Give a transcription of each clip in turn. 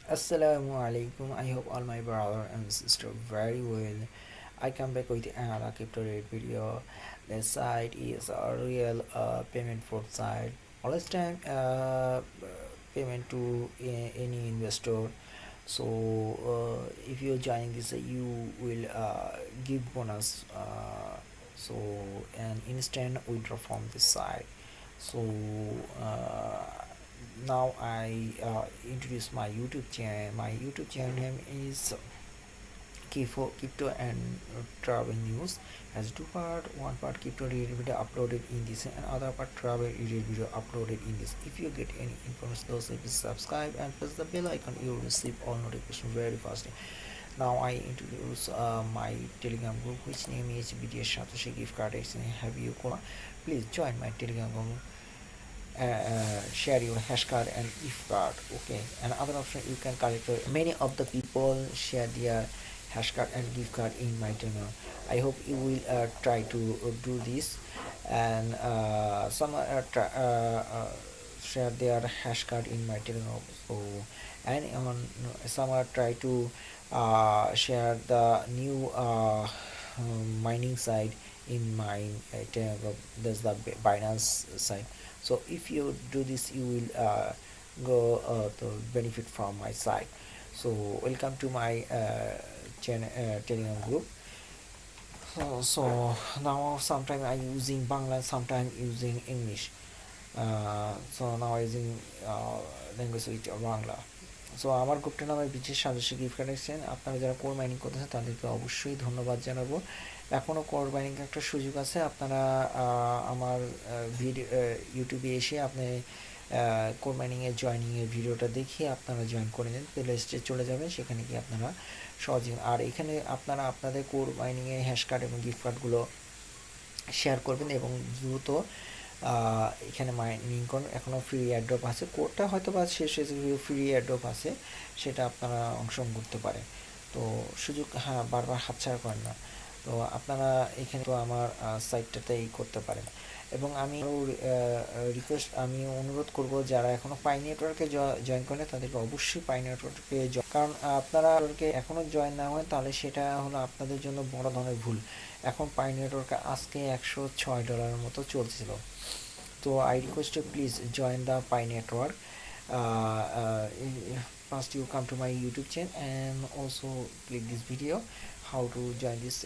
Assalamu alaikum. I hope all my brother and sister very well. I come back with another crypto rate video. The site is a real payment fraud site. Always time payment to any investor. So if you're joining this, you will give bonus. So an instant withdraw from this site. So uh, now I introduce my YouTube channel. My YouTube channel name is Crypto and Travel News. As two part, one part crypto related video uploaded in this, and other part travel related video uploaded in this. If you get any information, please subscribe and press the bell icon. You will receive all notifications very fast. Now I introduce my Telegram group, which name is BTS Satoshi Gift Card Exchange. Have you please join my Telegram group. Share your hash card and if card. Okay, another option, you can collect many of the people share their hash card and gift card in my channel. I hope you will try to do this, and some share their hash card in my telegram. So and on some try to share the new mining site in my telegram. That's the Binance site. So if you do this, you will go to benefit from my site. So welcome to my channel telegram group. So now sometimes I using Bangla, sometimes using English. So now I using language with Bangla. So আমার গ্রুপটার নাম বিশেষ সদস্য gift collection. আপনারা যারা core mining করতেছেন তাদেরকে অবশ্যই ধন্যবাদ জানাবো। এখনও কোর মাইনিং একটা সুযোগ আছে। আপনারা আমার ভিডিও ইউটিউবে এসে আপনি কোর মাইনিংয়ের জয়নিংয়ের ভিডিওটা দেখিয়ে আপনারা জয়েন করে নেন, প্লে লিস্টে চলে যাবেন, সেখানে গিয়ে আপনারা সহজে। আর এখানে আপনারা আপনাদের কোর মাইনিংয়ে হ্যাশ কার্ড এবং গিফট কার্ডগুলো শেয়ার করবেন এবং দ্রুত এখানে মাইনিং করুন। এখনও ফ্রি এয়ারড্রপ আছে, কোডটা হয়তো বা শেষ হয়েছে, ফ্রি এয়ারড্রপ আছে, সেটা আপনারা অংশগ্রহণ করতে পারেন। তো সুযোগ বারবার হাতছাড়া করেন না। তো আপনারা এখানে তো আমার সাইটটাতেই করতে পারেন। এবং আমি আমি অনুরোধ করব, যারা এখনও পাই নেটওয়ার্কে জয়েন করেন তাদেরকে অবশ্যই পাই নেটওয়ার্কে কারণ আপনারা এখনও জয়েন না হয় তাহলে সেটা হলো আপনাদের জন্য বড় ধরনের ভুল। এখন পাই নেটওয়ার্কে আজকে $106 মতো চলছিল। তো I request you please join the Pi network. First you come to my YouTube channel and also click this video how to join this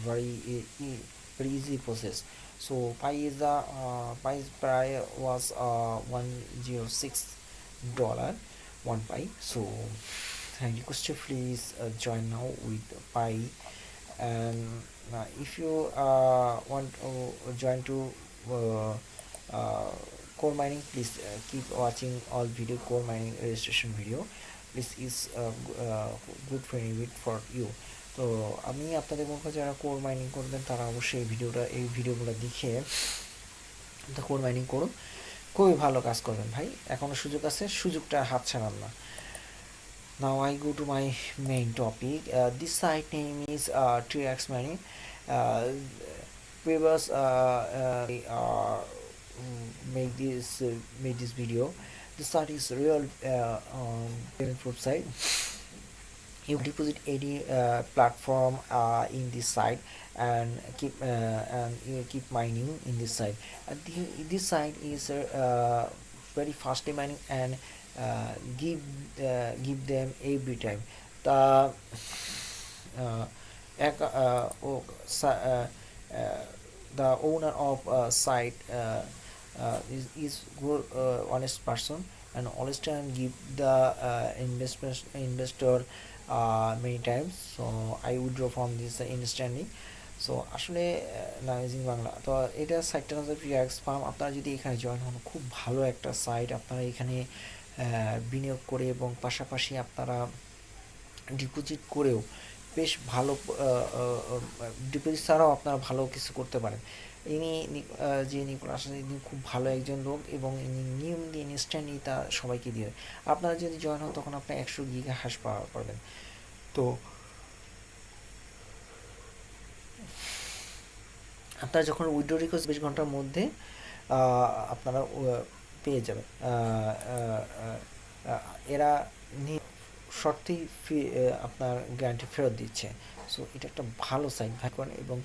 very easy process. So Pi is the Pi's price was $106 one Pi. So I request you please join now with Pi. And if you want to join to core mining, please keep watching all video core mining registration video. This is good benefit for you. তো আমি আপনাদের বলবো, যারা core mining করবেন তারা অবশ্যই এই ভিডিওগুলো দেখে কোর মাইনিং করুন, খুবই ভালো কাজ করবেন ভাই, এখনো সুযোগ আছে, সুযোগটা হাত ছাড়ান না। Now I go to my main topic. This site name is 3x mining. Previous made this video. This site is real payment fraud site. You deposit any platform in this site and you keep mining in this site. This site is very fastly mining and give them every time. The owner of site is good honest person and always time give the investor many times. So I withdraw from this instantly. So আসলে নাইজিং বাংলা, তো এটা সাইটটা হচ্ছে প্রিয়াক্স farm. আপনারা যদি এখানে join হন, খুব ভালো একটা সাইট। আপনারা এখানে বিনিয়োগ করে এবং পাশাপাশি আপনারা ডিপোজিট করেও বেশ ভালো, ডিপোজিট ছাড়াও আপনারা ভালো কিছু করতে পারেন। ইনি যে নিকোলাস, ইনি খুব ভালো একজন লোক এবং ইনি নিয়ম দিয়ে ইনস্ট্যান্টলি তা সবাইকে দিয়ে দেয়। আপনারা যদি জয়েন হন তখন আপনার 100 গিগা হ্যাশ পাবেন। তো আপনারা যখন উইথড্র রিকোয়েস্ট 20 ঘন্টার মধ্যে আপনারা পেয়ে যাবেন। এরা শর্তেই আপনার গ্যারান্টি ফেরত দিচ্ছে। সো এটা একটা ভালো সাইট ভাই করেন এবং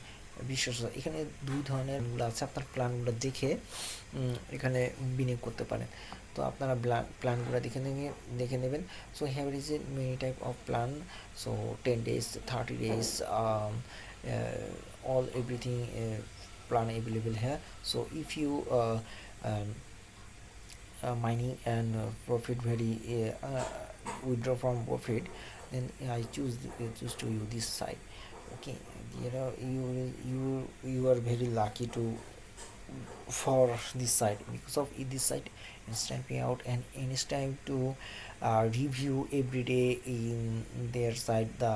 বিশ্বাস। এখানে 2 ধরনের আছে, আপনার প্ল্যানগুলো দেখে এখানে বিনিয়োগ করতে পারেন। তো আপনারা প্ল্যানগুলো দেখে নেবেন। So here is a many type of plan. So 10 days, 30 days, all everything plan available here. So if you mining and profit very withdraw from profit, then I choose to you this side. Okay, you are very lucky to for this site, because of this site instant payout and instant to review every day in their site the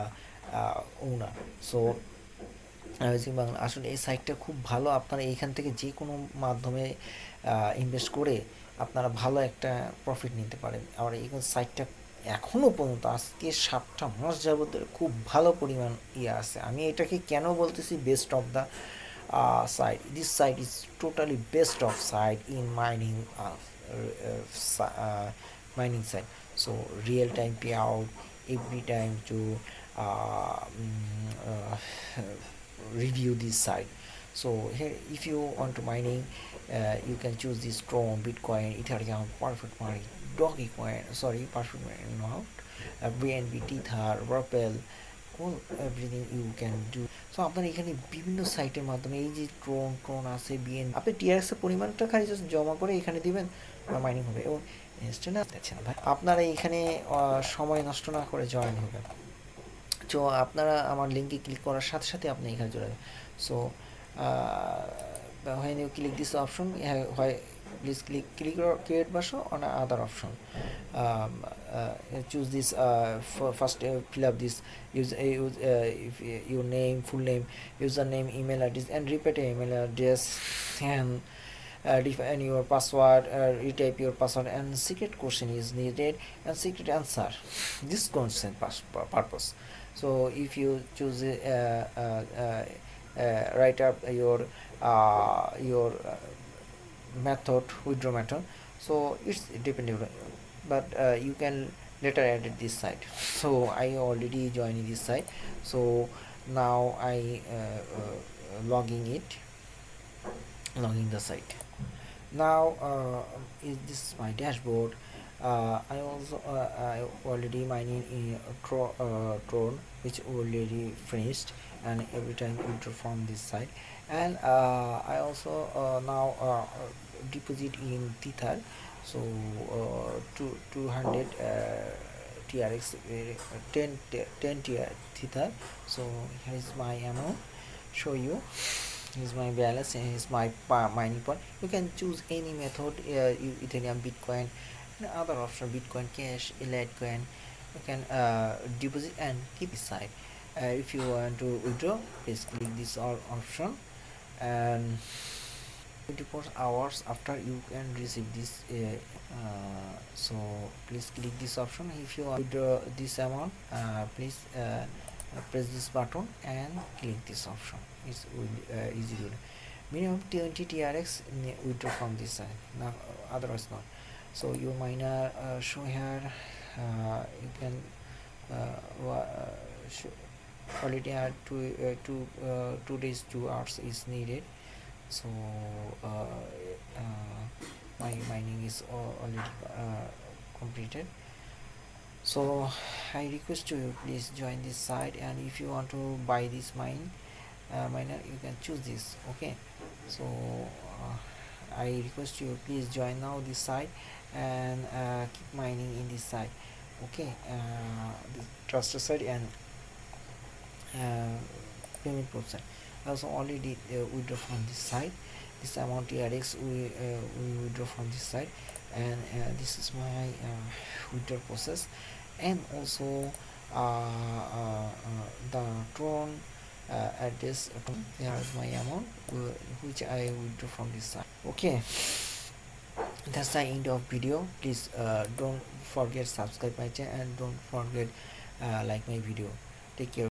owner. So Bangla আসলে এই সাইটটা খুব ভালো। আপনারা এইখান থেকে যে কোনো মাধ্যমে ইনভেস্ট করে আপনারা ভালো একটা প্রফিট নিতে পারেন। আর এই সাইটটা এখনও পর্যন্ত আজকে 7টা মাস যাবত খুব ভালো পরিমাণ আছে। আমি এটাকে কেন বলতেছি best of the site. This site is totally best of site in mining mining site. So real time payout every time to review this site. So here if you want to mining, you can choose this Tron, Bitcoin, Ethereum, perfect money, Dogecoin, sorry, perfect money not, BNB, Tether, Ripple, all everything you can do. So আপনার এখানে বিভিন্ন সাইটের মাধ্যমে এই যে ট্রন আছে, BN, আপনি টিআরএক্সের পরিমাণটা খালি জাস্ট জমা করে এখানে দিবেন, মাইনিং হবে এবং ইনস্ট্যান্ট আসছে না ভাই। আপনারা এখানে সময় নষ্ট না করে জয়েন হবেন। তো আপনারা আমার লিঙ্কে ক্লিক করার সাথে সাথে আপনি এখানে চলে যাবেন। So when you click this option, please click create version on other option. Choose this first, fill up this if your name, full name, username, email address, and repeat email address, and define your password, retype your password, and secret question is needed and secret answer. This consent purpose. So if you choose write up your method, withdraw method, so it's dependent, but you can later edit this site. So I already joined this site, so now I logging the site. Now this is my dashboard. I already mining in Tron, which already finished, and every time withdraw from this site. And I also now deposit in Tether. So 200 TRX, 10 Tether. So here is my amount, show you. Here's my balance and here's my mining point. You can choose any method, Ethereum, Bitcoin, and other option, Bitcoin Cash, Litecoin. You can deposit and keep aside. If you want to withdraw, please click this all option, and 24 hours after you can receive this. So please click this option. If you want to withdraw this amount, please press this button and click this option. It's easy to do. Minimum 20 TRX withdraw from this side, now otherwise not. So your miner show here, you can already are 2 days 2 hours is needed. So my mining is already completed. So I request you please join this site, and if you want to buy this miner, you can choose this. Okay, so I request you please join now this site and keep mining in this site. Okay, the trusted site and payment process. Also already withdraw from this site. This amount TRX we withdraw from this site, and this is my withdraw process. And also the Tron address, there is my amount which I withdraw from this site. Okay, that's the end of video. Please don't forget subscribe my channel, and don't forget like my video. Take care.